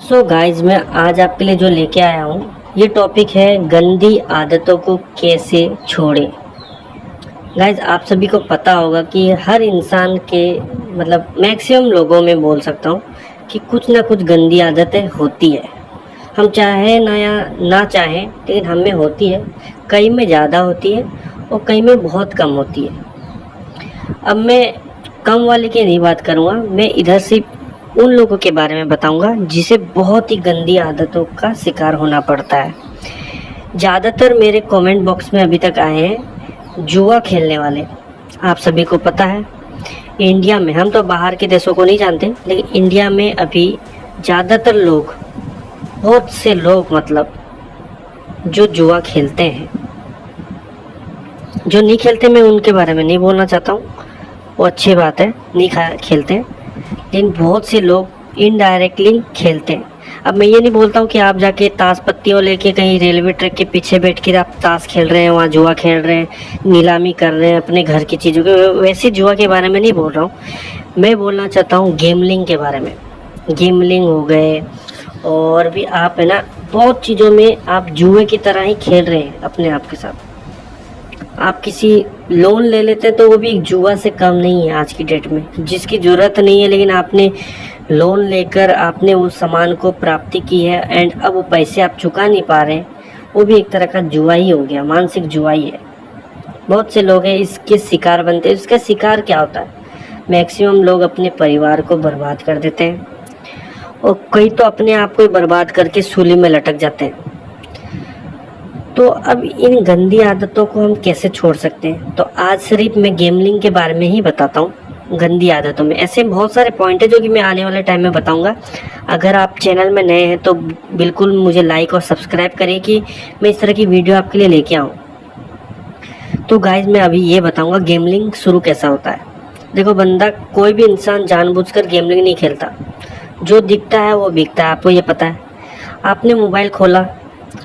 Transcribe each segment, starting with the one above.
So guys मैं आज आपके लिए जो लेके आया हूँ ये टॉपिक है गंदी आदतों को कैसे छोड़ें। गाइज आप सभी को पता होगा कि हर इंसान के मतलब मैक्सिमम लोगों में बोल सकता हूँ कि कुछ ना कुछ गंदी आदतें होती है। हम चाहे ना या ना चाहें लेकिन हम में होती है। कई में ज़्यादा होती है और कई में बहुत कम होती है। अब मैं कम वाले की नहीं बात करूँगा, मैं इधर सिर्फ उन लोगों के बारे में बताऊंगा जिसे बहुत ही गंदी आदतों का शिकार होना पड़ता है। ज़्यादातर मेरे कमेंट बॉक्स में अभी तक आए हैं जुआ खेलने वाले। आप सभी को पता है इंडिया में, हम तो बाहर के देशों को नहीं जानते, लेकिन इंडिया में अभी ज़्यादातर लोग, बहुत से लोग मतलब जो जुआ खेलते हैं। जो नहीं खेलते मैं उनके बारे में नहीं बोलना चाहता हूँ, वो अच्छी बात है, नहीं खेलते हैं, लेकिन बहुत से लोग इनडायरेक्टली खेलते हैं। अब मैं ये नहीं बोलता हूँ कि आप जाके ताश पत्तियों लेके कहीं रेलवे ट्रैक के पीछे बैठ के आप ताश खेल रहे हैं, वहाँ जुआ खेल रहे हैं, नीलामी कर रहे हैं अपने घर की चीज़ों के, वैसे जुआ के बारे में नहीं बोल रहा हूँ। मैं बोलना चाहता हूँ गेमलिंग के बारे में। गेमलिंग हो गए और भी आप है ना, बहुत चीज़ों में आप जुए की तरह ही खेल रहे हैं अपने आप के साथ। आप किसी लोन ले लेते हैं तो वो भी एक जुआ से कम नहीं है आज की डेट में, जिसकी ज़रूरत नहीं है लेकिन आपने लोन लेकर आपने उस सामान को प्राप्ति की है एंड अब वो पैसे आप चुका नहीं पा रहे हैं, वो भी एक तरह का जुआ ही हो गया, मानसिक जुआ ही है। बहुत से लोग हैं इसके शिकार बनते हैं। इसका शिकार क्या होता है? मैक्सिमम लोग अपने परिवार को बर्बाद कर देते हैं और कई तो अपने आप को ही बर्बाद करके सूली में लटक जाते हैं। तो अब इन गंदी आदतों को हम कैसे छोड़ सकते हैं? तो आज सिर्फ मैं गेमलिंग के बारे में ही बताता हूँ। गंदी आदतों में ऐसे बहुत सारे पॉइंट है जो कि मैं आने वाले टाइम में बताऊंगा। अगर आप चैनल में नए हैं तो बिल्कुल मुझे लाइक और सब्सक्राइब करें कि मैं इस तरह की वीडियो आपके लिए लेके आऊँ। तो गाइज मैं अभी ये बताऊंगा गेमलिंग शुरू कैसा होता है। देखो बंदा, कोई भी इंसान जानबूझकर गेमलिंग नहीं खेलता, जो दिखता है वो बिकता है, आपको ये पता है। आपने मोबाइल खोला,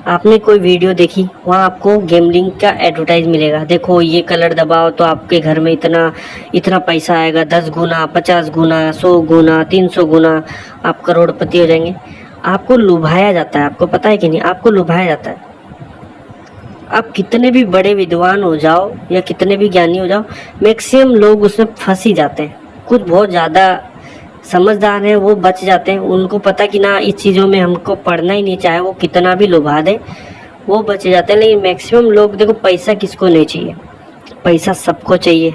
आपने कोई वीडियो देखी, वहाँ आपको गेमलिंग का एडवर्टाइज मिलेगा। देखो ये कलर दबाओ तो आपके घर में इतना इतना पैसा आएगा, 10 गुना, 50 गुना, 100 गुना, 300 गुना, आप करोड़पति हो जाएंगे। आपको लुभाया जाता है, आपको पता है कि नहीं? आपको लुभाया जाता है। आप कितने भी बड़े विद्वान हो जाओ या कितने भी ज्ञानी हो जाओ, मैक्सिमम लोग उसमें फंस ही जाते हैं। कुछ बहुत ज़्यादा समझदार हैं वो बच जाते हैं, उनको पता कि ना इस चीज़ों में हमको पढ़ना ही नहीं, चाहे वो कितना भी लुभा दे वो बच जाते हैं। लेकिन मैक्सिमम लोग, देखो पैसा किसको नहीं चाहिए, पैसा सबको चाहिए।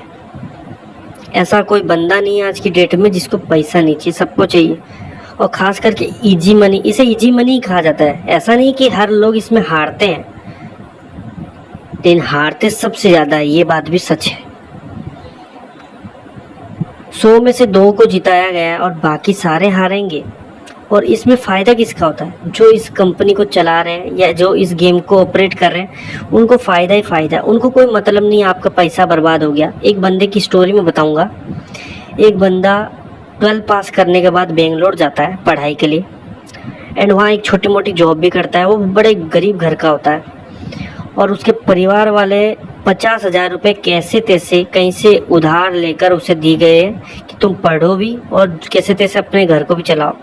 ऐसा कोई बंदा नहीं है आज की डेट में जिसको पैसा नहीं चाहिए, सबको चाहिए। और ख़ास करके इजी मनी, इसे इजी मनी ही कहा जाता है। ऐसा नहीं कि हर लोग इसमें हारते हैं, लेकिन हारते सबसे ज़्यादा है, ये बात भी सच है। 100 में से 2 को जिताया गया और बाकी सारे हारेंगे। और इसमें फ़ायदा किसका होता है? जो इस कंपनी को चला रहे हैं या जो इस गेम को ऑपरेट कर रहे हैं, उनको फ़ायदा ही फ़ायदा है। उनको कोई मतलब नहीं आपका पैसा बर्बाद हो गया। एक बंदे की स्टोरी में बताऊंगा। एक बंदा 12 पास करने के बाद बेंगलोर जाता है पढ़ाई के लिए एंड वहाँ एक छोटी मोटी जॉब भी करता है। वो बड़े गरीब घर का होता है और उसके परिवार वाले 50,000 रुपये कैसे तैसे कहीं से उधार लेकर उसे दी गए कि तुम पढ़ो भी और कैसे तैसे अपने घर को भी चलाओ।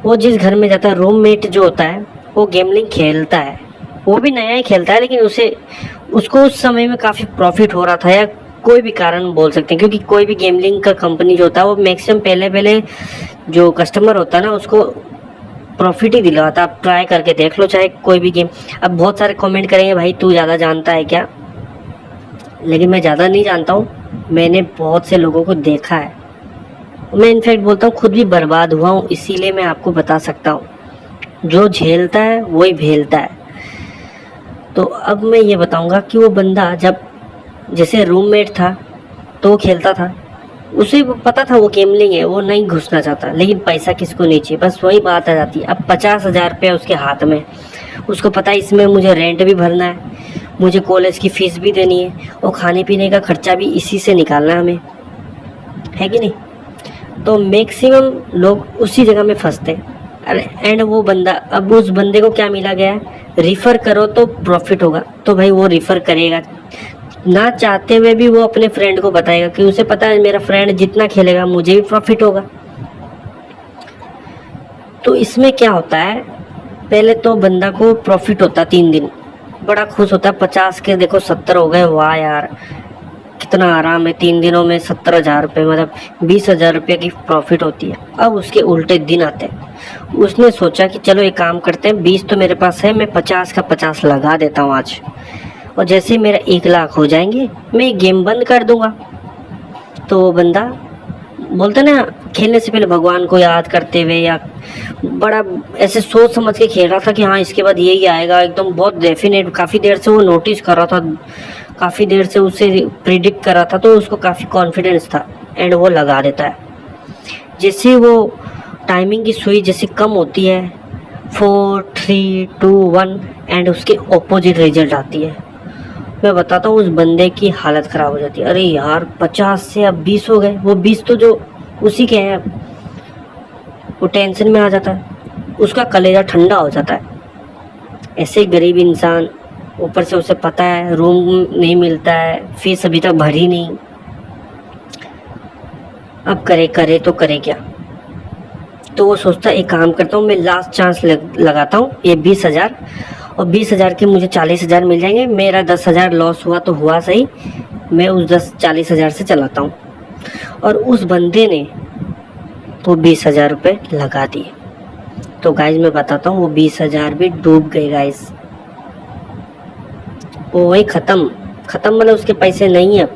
वो जिस घर में जाता है, रूममेट जो होता है वो गेमलिंग खेलता है, वो भी नया ही खेलता है, लेकिन उसको उस समय में काफ़ी प्रॉफिट हो रहा था या कोई भी कारण बोल सकते हैं, क्योंकि कोई भी गेमलिंग का कंपनी जो होता है वो मैक्सिमम पहले जो कस्टमर होता है ना उसको प्रॉफिट ही दिलवाता। आप ट्राई करके देख लो चाहे कोई भी गेम। अब बहुत सारे कमेंट करेंगे भाई तू ज़्यादा जानता है क्या, लेकिन मैं ज़्यादा नहीं जानता हूँ। मैंने बहुत से लोगों को देखा है, मैं इनफैक्ट बोलता हूँ खुद भी बर्बाद हुआ हूँ, इसीलिए मैं आपको बता सकता हूँ। जो झेलता है वही भेलता है। तो अब मैं ये बताऊँगा कि वो बंदा जब जैसे रूममेट था तो वो खेलता था, उसे पता था वो गेमलिंग है, वो नहीं घुसना चाहता, लेकिन पैसा किसको नहीं चाहिए, बस वही बात आ जाती है। अब 50,000 रुपये उसके हाथ में, उसको पता है इसमें मुझे रेंट भी भरना है, मुझे कॉलेज की फ़ीस भी देनी है और खाने पीने का खर्चा भी इसी से निकालना है हमें, है कि नहीं? तो मैक्सिमम लोग उसी जगह में फंसते हैं। अरे एंड वो बंदा, अब उस बंदे को क्या मिला गया है? रिफ़र करो तो प्रॉफिट होगा, तो भाई वो रिफ़र करेगा। ना चाहते हुए भी वो अपने फ्रेंड को बताएगा कि उसे पता है मेरा फ्रेंड जितना खेलेगा मुझे भी प्रॉफिट होगा। तो इसमें क्या होता है, पहले तो बंदा को प्रॉफिट होता 3 दिन, बड़ा खुश होता है, 50 के देखो 70 हो गए, वाह यार कितना आराम है, 3 दिनों में 70,000 रुपये, मतलब 20,000 रुपये की प्रॉफिट होती है। अब उसके उल्टे दिन आते हैं, उसने सोचा कि चलो एक काम करते हैं, 20 तो मेरे पास है, मैं 50 का 50 लगा देता हूँ आज, और जैसे मेरा 1 लाख हो जाएंगे मैं गेम बंद कर दूंगा। तो वो बंदा बोलते ना, खेलने से पहले भगवान को याद करते हुए या बड़ा ऐसे सोच समझ के खेल रहा था कि हाँ इसके बाद यही आएगा, एकदम बहुत डेफिनेट, काफ़ी देर से वो नोटिस कर रहा था, काफ़ी देर से उसे प्रिडिक्ट कर रहा था, तो उसको काफ़ी कॉन्फिडेंस था, एंड वो लगा देता है। जैसे वो टाइमिंग की सुई जैसे कम होती है, 4 3 2 1 एंड उसके ऑपोजिट रिजल्ट आती है। मैं बताता हूँ, उस बंदे की हालत ख़राब हो जाती है, अरे यार 50 से अब 20 हो गए, वो 20 तो जो उसी के हैं, वो टेंशन में आ जाता है, उसका कलेजा ठंडा हो जाता है। ऐसे गरीब इंसान, ऊपर से उसे पता है रूम नहीं मिलता है, फीस अभी तक भरी नहीं, अब करे तो करे क्या। तो वो सोचता है एक काम करता हूँ, मैं लास्ट चांस लगाता हूँ, ये 20,000, और 20,000 के मुझे 40,000 मिल जाएंगे, मेरा 10,000 लॉस हुआ तो हुआ सही, मैं उस 40,000 से चलाता हूँ। और उस बंदे ने वो 20,000 रुपये लगा दिए। तो गाइज मैं बताता हूँ, वो 20,000 भी डूब गए गाइज, वो वही ख़त्म मतलब उसके पैसे नहीं है।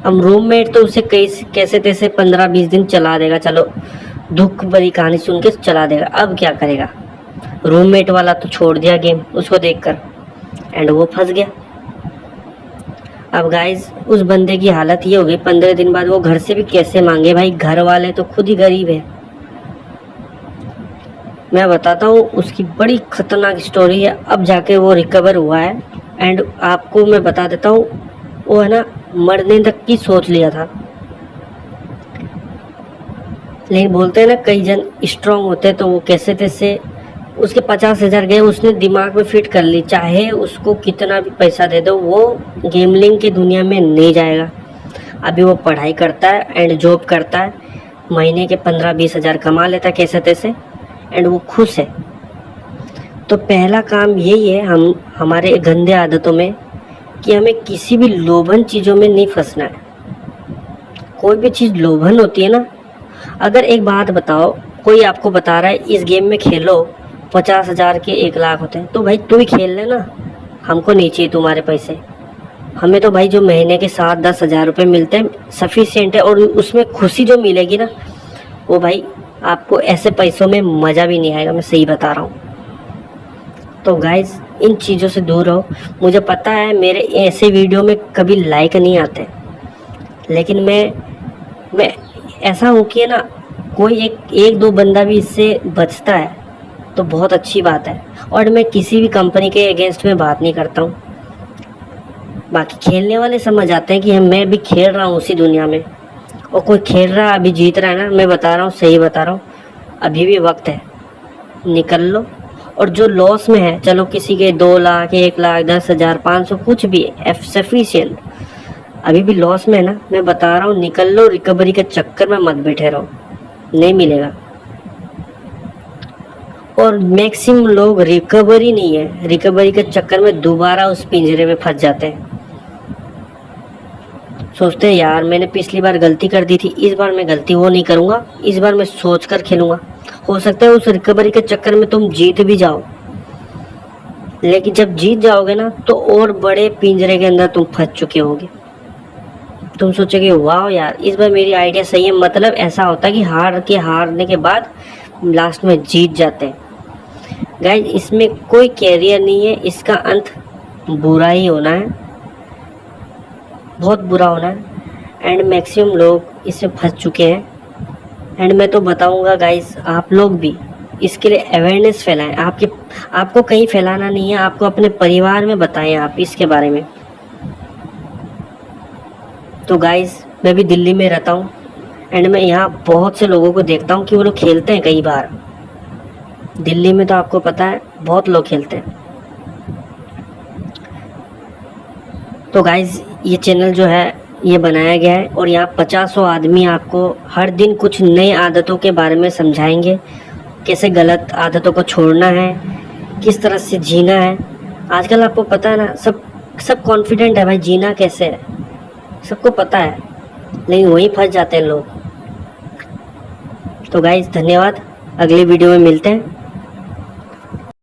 अब रूममेट तो उसे कैसे तैसे 15-20 दिन चला देगा, चलो दुख भरी कहानी सुन के चला देगा, अब क्या करेगा, रूममेट वाला तो छोड़ दिया गेम उसको देखकर, एंड वो फंस गया। अब गाइज उस बंदे की हालत ये हो गई, 15 दिन बाद वो घर से भी कैसे मांगे, भाई घर वाले तो खुद ही गरीब है। मैं बताता हूँ, उसकी बड़ी खतरनाक स्टोरी है, अब जाके वो रिकवर हुआ है, एंड आपको मैं बता देता हूँ, वो है ना मरने तक की सोच लिया था, लेकिन बोलते हैं ना कई जन स्ट्रांग होते हैं, तो वो कैसे तैसे उसके 50,000 गए, उसने दिमाग में फिट कर ली, चाहे उसको कितना भी पैसा दे दो वो गेमलिंग की दुनिया में नहीं जाएगा। अभी वो पढ़ाई करता है एंड जॉब करता है, महीने के 15-20 हज़ार कमा लेता है कैसे तैसे, एंड वो खुश है। तो पहला काम यही है हमारे गंदे आदतों में, कि हमें किसी भी लोभन चीज़ों में नहीं फंसना है। कोई भी चीज़ लोभन होती है ना, अगर एक बात बताओ, कोई आपको बता रहा है इस गेम में खेलो 50,000 के 1 लाख होते हैं, तो भाई तू ही खेल लेना, हमको नहीं चाहिए तुम्हारे पैसे, हमें तो भाई जो महीने के 7-10 हज़ार रुपये मिलते हैं सफिशिएंट है, और उसमें खुशी जो मिलेगी ना, वो भाई आपको ऐसे पैसों में मज़ा भी नहीं आएगा, मैं सही बता रहा हूँ। तो गाइज इन चीज़ों से दूर रहो। मुझे पता है मेरे ऐसे वीडियो में कभी लाइक नहीं आते, लेकिन मैं ऐसा हूँ कि ना कोई एक दो बंदा भी इससे बचता है तो बहुत अच्छी बात है। और मैं किसी भी कंपनी के अगेंस्ट में बात नहीं करता हूँ, बाकी खेलने वाले समझ आते हैं कि मैं भी खेल रहा हूँ उसी दुनिया में, और कोई खेल रहा है अभी जीत रहा है ना, मैं बता रहा हूँ, सही बता रहा हूँ, अभी भी वक्त है, निकल लो। और जो लॉस में है, चलो किसी के 2 लाख 1 लाख 10,000 500 कुछ भी सफिशिएंट, अभी भी लॉस में है ना, मैं बता रहा हूँ निकल लो, रिकवरी के चक्कर में मत बैठे रहो, नहीं मिलेगा। और मैक्सिमम लोग रिकवरी नहीं है, रिकवरी के चक्कर में दोबारा उस पिंजरे में फंस जाते हैं, सोचते हैं यार मैंने पिछली बार गलती कर दी थी, इस बार मैं गलती वो नहीं करूँगा, इस बार मैं सोच कर खेलूँगा। हो सकता है उस रिकवरी के चक्कर में तुम जीत भी जाओ, लेकिन जब जीत जाओगे ना तो और बड़े पिंजरे के अंदर तुम फंस चुके होगे। तुम सोचोगे वाह यार इस बार मेरी आइडिया सही है, मतलब ऐसा होता है कि हारने के बाद लास्ट में जीत जाते हैं। गाइस इसमें कोई कैरियर नहीं है, इसका अंत बुरा ही होना है, बहुत बुरा होना है, एंड मैक्सिमम लोग इसमें फंस चुके हैं। एंड मैं तो बताऊंगा गाइस, आप लोग भी इसके लिए अवेयरनेस फैलाएं, आपको कहीं फैलाना नहीं है, आपको अपने परिवार में बताएं आप इसके बारे में। तो गाइस मैं भी दिल्ली में रहता हूँ, एंड मैं यहाँ बहुत से लोगों को देखता हूँ कि वो लोग खेलते हैं कई बार, दिल्ली में तो आपको पता है बहुत लोग खेलते हैं। तो गाइस ये चैनल जो है ये बनाया गया है, और यहाँ 50 आदमी आपको हर दिन कुछ नई आदतों के बारे में समझाएंगे, कैसे गलत आदतों को छोड़ना है, किस तरह से जीना है। आजकल आपको पता है ना, सब कॉन्फिडेंट है भाई, जीना कैसे है सबको पता है, लेकिन वहीं फंस जाते हैं लोग। तो गाइस धन्यवाद, अगली वीडियो में मिलते हैं।